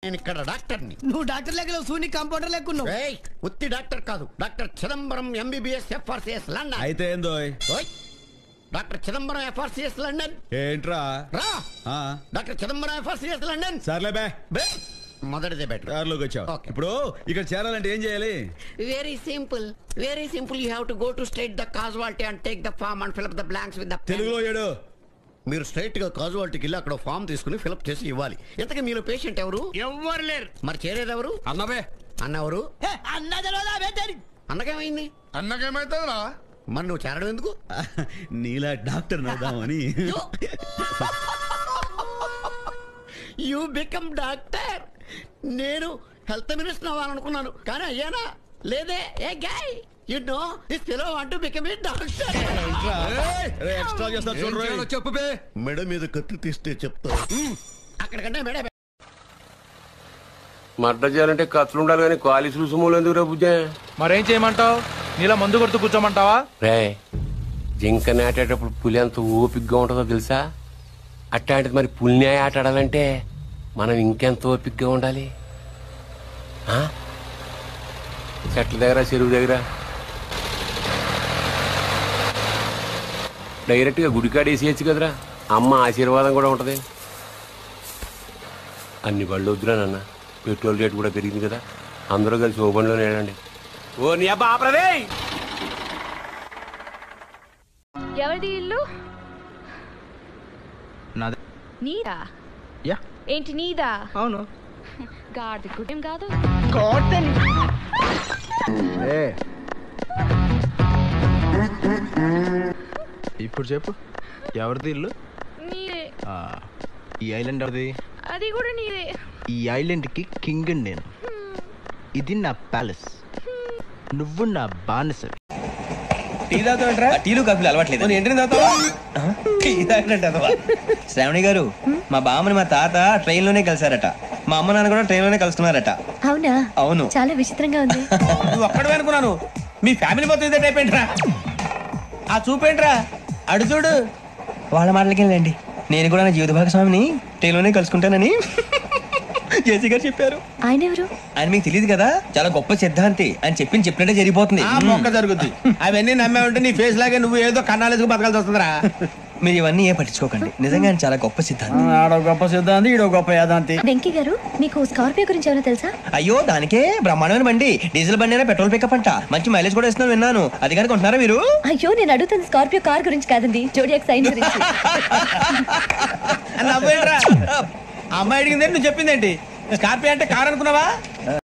నేను ఇక్కడ డాక్టర్ని. నువ్వు డాక్టర్ లెక్కలో సూని కంపౌండర్ లెక్కున్నావు. ఉత్తి డాక్టర్ కాదు, doctor Chidambaram MBBS FRCS London. అయితే ఏందోయ్? Doctor Chidambaram FRCS London. ఏంట్రా రా. Doctor Chidambaram FRCS London. సర్లే బే మొదటిదే బెటర్. కార్లోకి వచ్చావు. ఇప్పుడు ఇక్కడ చేరాలంటే ఏం చేయాలి? Very simple, very simple. You have to go to state the casualty and take the form and fill up the blanks with the తెలుగులో ఏడు. మీరు స్ట్రైట్ గా కాజువాలిటీకి వెళ్ళి అక్కడ ఫామ్ తీసుకుని ఫిల్అప్ చేసి ఇవ్వాలి. ఇంతకీ మీలో పేషెంట్ ఎవరు? ఎవ్వరు లేరు. మరి చేరేది ఎవరు? అన్నవే. అన్న ఎవరు? అన్నకేమైంది? అన్నకేమైతుందిరా? మరి నువ్వు చేరడం ఎందుకు? నీలా డాక్టర్ నవ్వుదామని. You become doctor. నేను హెల్త్ మినిస్టర్ అవ్వాలనుకున్నాను, కానీ అయ్యానా? లేదే. Hey guy, you know this fellow want to become a doctor. Extra చేస్తారు చూడరా. చెప్పు బే. మెడ మీద కత్తి తీస్తే చెప్తా. అక్కడికంటే మెడ మర్డర్ చేయాలంటే కత్తులు ఉండాలి కానీ కాలేజీలు సుమోలు ఎందుకు రా బుజ్జా? మరేం చేయమంటావు? నీలా మందు కొడుతూ కూర్చోమంటావా? రే, జింక నాటేటప్పుడు పులి ఎంత ఓపిగ్గా ఉంటుందో తెలుసా? అట్లాంటిది మరి పులిని ఆట ఆడాలంటే మనం ఇంకెంత ఓపిగ్గా ఉండాలి. చెట్ల దగ్గర, చెరువు దగ్గర డైరెక్ట్గా గుడికాడ వేసేయచ్చు కదరా. అమ్మ ఆశీర్వాదం కూడా ఉంటది. అన్ని బళ్ళు వద్దురా నాన్న, పెట్రోల్ రేటు కూడా పెరిగింది కదా. అందరూ కలిసి ఓ బండిలో నేడండి. ఓ నీ అబ్బా ఆపరదే. ఎవరిది ఇల్లు? నాదే. నీదా? యా. ఏంటి నీదా? అవును. గాడిద గుడ్డేం కాదు. ఇప్పుడు చెప్పు, ఎవరిది ఇల్లు? నీదే. ఈ ఐలాండ్ ఎవరిది? అది కూడా నీదే. ఈ ఐలాండ్ కి కింగ్ నేను. ఇది నా ప్యాలెస్, నువ్వు నా బానిస. టీ తాగుతావంటరా? టీలు కాఫీలు అలవాట్లేదు. ఏంటి తాగుతావా? టీ తాగినట్టు. శ్రావణి గారు, మా బామ్మని మా తాత ట్రైన్ లోనే కలిసారట. మా అమ్మ నాన్న కూడా ట్రైన్ లోనే కలుస్తున్నారట. అవునా? అవును. చాలా విచిత్రంగా ఉంది. నువ్వు ఒక్కడే అనుకున్నాను, మీ ఫ్యామిలీ మొత్తం ఇదే టైప్ ఏంట్రా? ఆ చూపేంట్రా, అడు చూడు. వాళ్ళ మాటలకి వెళ్ళండి. నేను కూడా నా జీవిత భాగస్వామిని ట్రైన్ లోనే కలుసుకుంటానని జేసీ గారు చెప్పారు. ఆయన ఎవరు? ఆయన మీకు తెలియదు కదా, చాలా గొప్ప సిద్ధాంతి అని చెప్పినట్టే జరిగిపోతుంది. మొక్క జరుగుద్ది. అవన్నీ నమ్మే ఉంటే నీ ఫేస్ లాగే నువ్వు ఏదో కన్నాలేసుకు బతకాల్సి వస్తుందిరా. మీరు ఇవన్నీ ఏ పట్టించుకోకండి. నిజంగా ఆయన చాలా గొప్ప సిద్ధాంతి. ఆడో గొప్ప సిద్ధాంతి, ఈడో గొప్ప యాదాంతి. వెంకీ గారు, మీకు స్కార్పియో గురించి ఏమైనా తెలుసా? అయ్యో, దానికే బ్రహ్మాండమైన బండి. డీజిల్ బండి అయినా పెట్రోల్ పికప్ అంట. మంచి మైలేజ్ కూడా ఇస్తున్నాను విన్నాను. అది కానీ కొంటున్నారా మీరు? అయ్యో, నేను అడుగుతుంది స్కార్పియో కార్ గురించి కాదండి, జోడియాక్ సైన్ గురించి. అమ్మాయి అడిగిందేంటి, నువ్వు చెప్పిందేంటి? స్కార్పియో అంటే కార్ అనుకున్నావా?